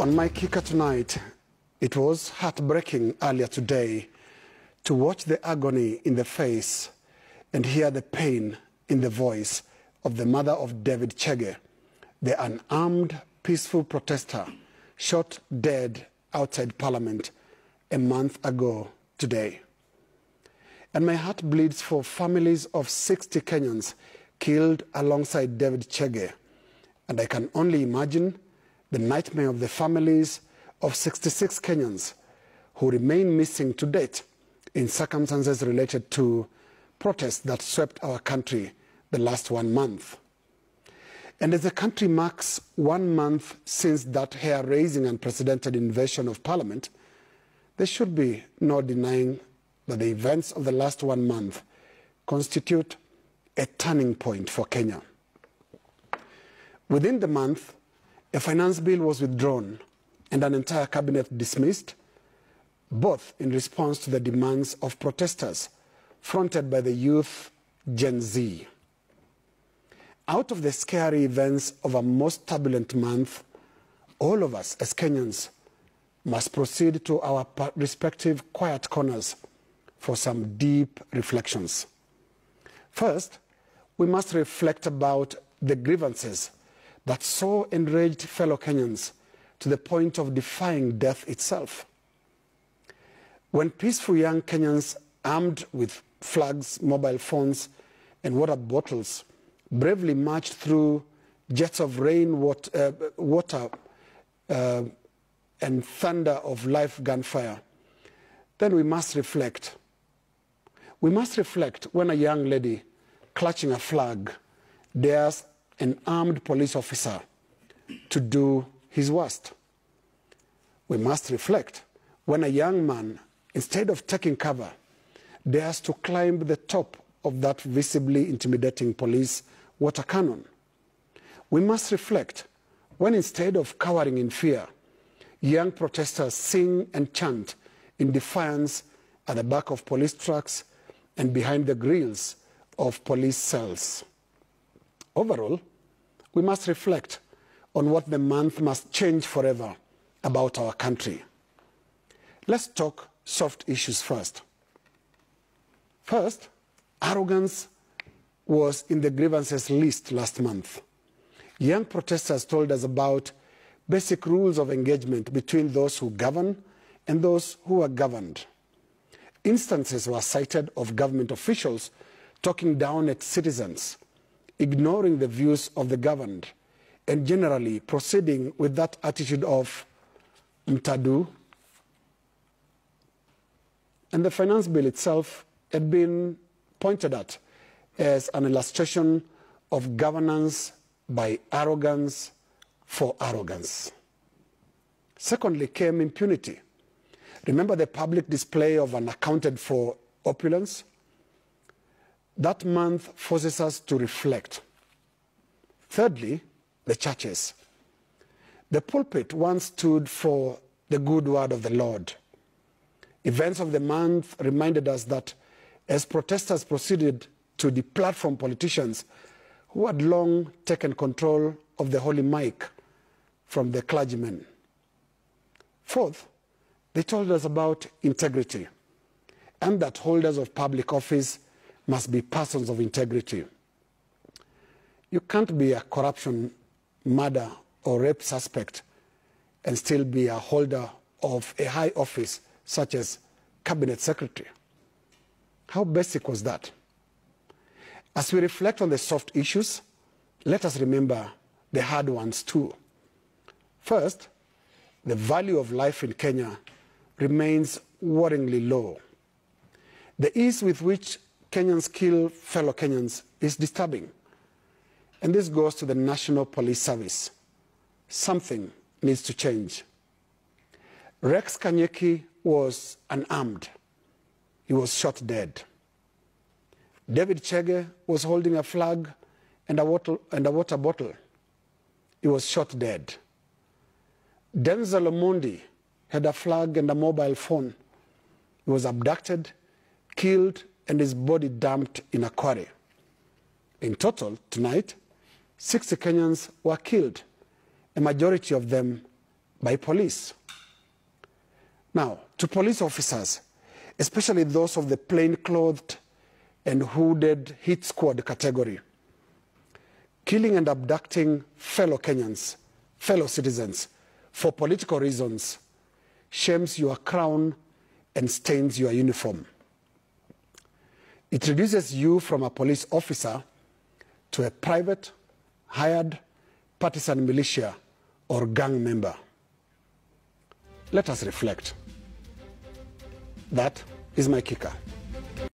On my kicker tonight, it was heartbreaking earlier today to watch the agony in the face and hear the pain in the voice of the mother of David Chege, the unarmed, peaceful protester shot dead outside Parliament a month ago today. And my heart bleeds for families of 60 Kenyans killed alongside David Chege. And I can only imagine the nightmare of the families of 66 Kenyans who remain missing to date in circumstances related to protests that swept our country the last 1 month. And as the country marks 1 month since that hair-raising unprecedented invasion of Parliament, there should be no denying that the events of the last 1 month constitute a turning point for Kenya. Within the month, a finance bill was withdrawn and an entire cabinet dismissed, both in response to the demands of protesters fronted by the youth Gen Z. Out of the scary events of a most turbulent month, all of us as Kenyans must proceed to our respective quiet corners for some deep reflections. First, we must reflect about the grievances that so enraged fellow Kenyans to the point of defying death itself. When peaceful young Kenyans armed with flags, mobile phones, and water bottles bravely marched through jets of rain, water, and thunder of live gunfire, then we must reflect. We must reflect when a young lady clutching a flag dares an armed police officer to do his worst. We must reflect when a young man, instead of taking cover, dares to climb the top of that visibly intimidating police water cannon. We must reflect when, instead of cowering in fear, young protesters sing and chant in defiance at the back of police trucks and behind the grills of police cells. Overall, we must reflect on what the month must change forever about our country. Let's talk soft issues first. First, arrogance was in the grievances list last month. Young protesters told us about basic rules of engagement between those who govern and those who are governed. Instances were cited of government officials talking down at citizens, ignoring the views of the governed, and generally proceeding with that attitude of mtadu. And the finance bill itself had been pointed at as an illustration of governance by arrogance for arrogance. Secondly came impunity. Remember the public display of unaccounted for opulence? That month forces us to reflect. Thirdly, the churches. The pulpit once stood for the good word of the Lord. Events of the month reminded us that as protesters proceeded to deplatform politicians who had long taken control of the holy mic from the clergymen. Fourth, they told us about integrity and that holders of public office must be persons of integrity. You can't be a corruption, murder, or rape suspect and still be a holder of a high office such as cabinet secretary. How basic was that? As we reflect on the soft issues, let us remember the hard ones too. First, the value of life in Kenya remains worryingly low. The ease with which Kenyans kill fellow Kenyans is disturbing. And this goes to the National Police Service. Something needs to change. Rex Kanyeki was unarmed. He was shot dead. David Chege was holding a flag and a water bottle. He was shot dead. Denzel Omondi had a flag and a mobile phone. He was abducted, killed, and his body dumped in a quarry. In total, tonight, 60 Kenyans were killed, a majority of them by police. Now, to police officers, especially those of the plain-clothed and hooded hit squad category, killing and abducting fellow Kenyans, fellow citizens, for political reasons shames your crown and stains your uniform. It reduces you from a police officer to a private, hired, partisan militia or gang member. Let us reflect. That is my kicker.